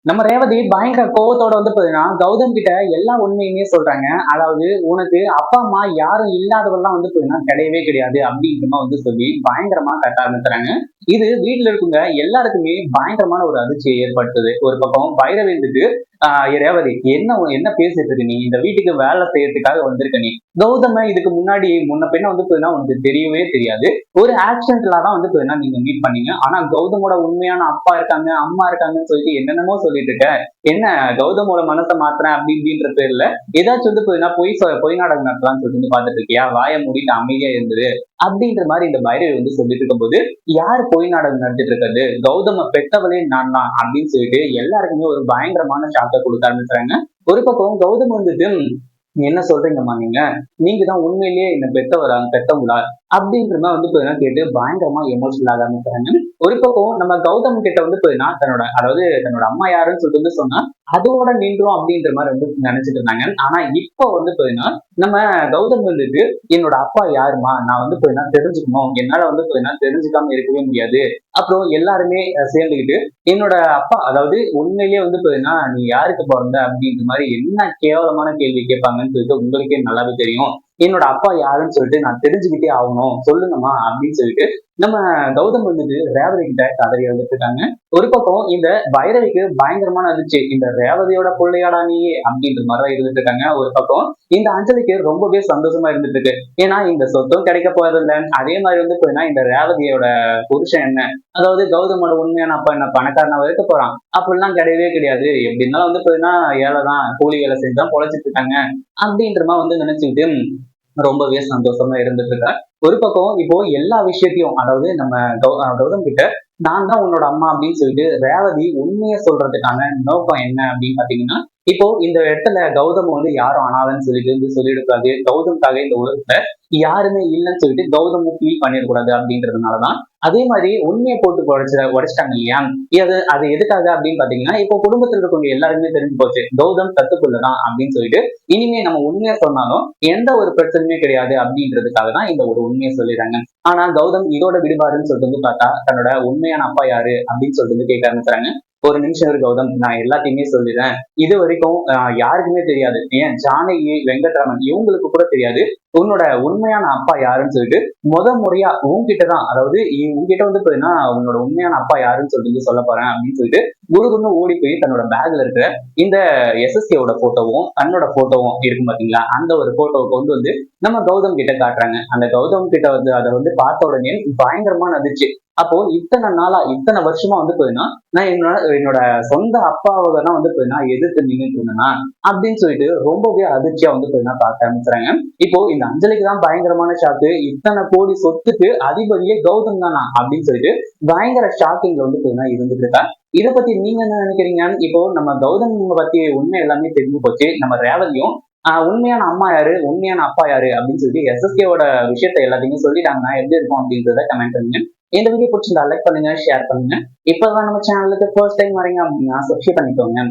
நம்ம ரேவதி பயங்கர கோவத்தோட பாத்தீங்கன்னா கௌதம் கிட்ட எல்லா உண்மையுமே சொல்றாங்க. அதாவது உனக்கு அப்பா அம்மா யாரும் இல்லாதவெல்லாம் பாத்தீங்கன்னா கிடையவே கிடையாது அப்படின்ற மாதிரி சொல்லி பயங்கரமா கட்ட ஆரம்பிச்சுறாங்க. இது வீட்டுல இருக்கவங்க எல்லாருக்குமே பயங்கரமான ஒரு அதிர்ச்சியை ஏற்படுத்துது. ஒரு பக்கம் பைரவி இருந்துட்டு ரேவதி என்ன என்ன பேசிட்டு இருக்க, நீ இந்த வீட்டுக்கு வேலை செய்யறதுக்காக வந்திருக்க, நீ கௌதம இதுக்கு முன்னாடி முன்ன பின்ன பாத்தீங்கன்னா உனக்கு தெரியவே தெரியாது. ஒரு ஆக்சிடென்ட்ல தான் பாத்தீங்கன்னா நீங்க மீட் பண்ணீங்க. ஆனா கௌதமோட உண்மையான அப்பா இருக்காங்க அம்மா இருக்காங்கன்னு சொல்லிட்டு என்னென்னமோ சொல்லிட்டு இருக்க. என்ன கௌதமோட மனசை மாத்துறேன் அப்படி இப்படின்ற பேர்ல ஏதாச்சும் பாத்தீங்கன்னா பொய் நாடகம் நடத்தலாம்னு சொல்லிட்டு பாத்துட்டு இருக்கியா, வாயை மூடிட்டு அமைதியா இருந்தது அப்படின்ற மாதிரி இந்த பைரவி சொல்லிட்டு இருக்கும்போது, யார் பொய் நாடகம் நடத்திட்டு இருக்கிறது, கௌதம பெத்தவளே நான் தான் அப்படின்னு சொல்லிட்டு எல்லாருக்குமே ஒரு பயங்கரமான ஷாக்கை கொடுக்க ஆரம்பிச்சாங்க. ஒரு பக்கம் கௌதம் என்ன சொல்றீங்கம்மா, நீங்க தான் உண்மையிலேயே என்ன பெத்தவங்களா அப்படின்ற மாதிரி கேட்டு பயங்கரமா எமோஷனல் ஆக ஆரம்பிச்சாங்க. ஒரு பக்கம் நம்ம கௌதம் கிட்ட தன்னோட அம்மா யாருன்னு சொல்லிட்டு சொன்னா அதோட நின்றோம் அப்படின்ற மாதிரி நினைச்சிட்டு இருந்தாங்க. ஆனா இப்ப நம்ம கௌதம் என்னோட அப்பா யாருமா, நான் தெரிஞ்சுக்கணும், என்னால தெரிஞ்சுக்காம இருக்கவே முடியாது. அப்புறம் எல்லாருமே சேர்ந்துக்கிட்டு என்னோட அப்பா, அதாவது உண்மையிலேயே நீ யாருக்கு பிறந்த அப்படின்ற மாதிரி என்ன கேவலமான கேள்வி கேட்பாங்கன்னு சொல்லிட்டு உங்களுக்கே நல்லாவே தெரியும். என்னோட அப்பா யாருன்னு சொல்லிட்டு நான் தெரிஞ்சுக்கிட்டே ஆகணும், சொல்லுங்கம்மா அப்படின்னு சொல்லிட்டு நம்ம கௌதம் ரேவதி கிட்ட கதறி இருக்காங்க. ஒரு பக்கம் இந்த பைரவிக்கு பயங்கரமான அதிர்ச்சி, இந்த ரேவதியோட பிள்ளையாடா நீ அப்படின்ற மாதிரிதான் இருந்துட்டு இருக்காங்க. ஒரு பக்கம் இந்த அஞ்சலிக்கு ரொம்பவே சந்தோஷமா இருந்துட்டு இருக்கு. ஏன்னா இந்த சொத்தும் கிடைக்க போறதில்லை. அதே மாதிரி இந்த ரேவதியோட புருஷன் என்ன, அதாவது கௌதமோட உண்மையான அப்பா என்ன பணக்காரனா இருக்க போறான், அப்படிலாம் கிடையவே கிடையாது. எப்படி இருந்தாலும் ஏழைதான், கூலி வேலை செஞ்சுதான் பொழைச்சிட்டு இருக்காங்க அப்படின்ற மாதிரி நினைச்சுக்கிட்டு ரொம்பவே சந்தோஷமா இருந்துட்டு இருக்கா. ஒரு பக்கம் இப்போ எல்லா விஷயத்தையும், அதாவது நம்ம கௌதம் கிட்ட நான் தான் உன்னோட அம்மா அப்படின்னு சொல்லிட்டு ரேவதி உண்மையை சொல்றதுக்கான நோக்கம் என்ன அப்படின்னு பாத்தீங்கன்னா, இப்போ இந்த இடத்துல கௌதம் யாரும் அனாதன்னு சொல்லிட்டு சொல்லிடக்கூடாது. கௌதம்காக இந்த உலகத்துல யாருமே இல்லைன்னு சொல்லிட்டு கௌதம் ஃபீல் பண்ணிடக்கூடாது அப்படின்றதுனாலதான் அதே மாதிரி உண்மையை போட்டு உடைச்சிட்டாங்க இல்லையா. அது எதுக்காக அப்படின்னு பாத்தீங்கன்னா, இப்போ குடும்பத்தில் இருக்கவங்க எல்லாருமே தெரிஞ்சு போச்சு கௌதம் தத்துக்குள்ளதான் அப்படின்னு சொல்லிட்டு, இனிமே நம்ம உண்மையை சொன்னாலும் எந்த ஒரு பிரச்சனையுமே கிடையாது அப்படின்றதுக்காக தான் இந்த ஒரு உண்மையை சொல்லிடுறாங்க. ஆனா கௌதம் இதோட விடுபாடுன்னு சொல்லிட்டு பார்த்தா தன்னோட உண்மையான அப்பா யாரு அப்படின்னு சொல்லிட்டு கேட்க ஆரம்பிச்சாங்க. ஒரு நிமிஷம் இரு கௌதம், நான் எல்லாத்தையுமே சொல்லிடுறேன். இது வரைக்கும் யாருக்குமே தெரியாது, ஏன் ஜானகி வெங்கட்ராமன் இவங்களுக்கு கூட தெரியாது உன்னோட உண்மையான அப்பா யாருன்னு சொல்லிட்டு முறையா உன்கிட்டதான், அதாவது உன்கிட்ட பாத்தீங்கன்னா உன்னோட உண்மையான அப்பா யாருன்னு சொல்லிட்டு சொல்ல போறேன் அப்படின்னு சொல்லிட்டு குருகுன்னு ஓடி போய் தன்னோட பேக்ல இருக்கிற இந்த எஸ்எஸ்சியோட போட்டோவும் தன்னோட போட்டோவும் இருக்கும் பாத்தீங்களா, அந்த ஒரு போட்டோவை கொண்டு நம்ம கௌதம் கிட்ட காட்டுறாங்க. அந்த கௌதம் கிட்ட அதை பார்த்த உடனே பயங்கரமான அதிர்ச்சி. அப்போ இத்தனை நாளா இத்தனை வருஷமா பாத்தீங்கன்னா நான் என்னோட சொந்த அப்பாவை தான் பாத்தீங்கன்னா எதிர்த்து நின்றுட்டு இருந்தேன்னா அப்படின்னு சொல்லிட்டு ரொம்பவே அதிர்ச்சியா பாத்தீங்கன்னா பார்க்க ஆரம்பிச்சுறாங்க. இப்போ இந்த அஞ்சலிக்கு தான் பயங்கரமான ஷாக்கு, இத்தனை கோடி சொத்துக்கு அதிபதியே கௌதம் தானா அப்படின்னு சொல்லிட்டு பயங்கர ஷாக்கிங்ல பாத்தீங்கன்னா இருந்துட்டு இருக்கா. இதை பத்தி நீங்க என்ன நினைக்கிறீங்க? இப்போ நம்ம கௌதம் பத்தி உண்மை எல்லாமே தெரிஞ்சு போச்சு. நம்ம ரேவதியும் உண்மையான அம்மா யாரு உண்மையான அப்பா யாரு அப்படின்னு சொல்லிட்டு எஸ்எஸ்கேவோட விஷயத்த எல்லாத்தையுமே சொல்லிட்டாங்கன்னா எப்படி இருக்கும் அப்படின்றத கமெண்ட் பண்ணுங்க. இந்த வீடியோ பிடிச்சிருந்தா லைக் பண்ணுங்க, ஷேர் பண்ணுங்க. இப்பதான் நம்ம சேனலுக்கு ஃபர்ஸ்ட் டைம் வரீங்க அப்படின்னா சப்ஸ்கிரைப் பண்ணிக்கோங்க.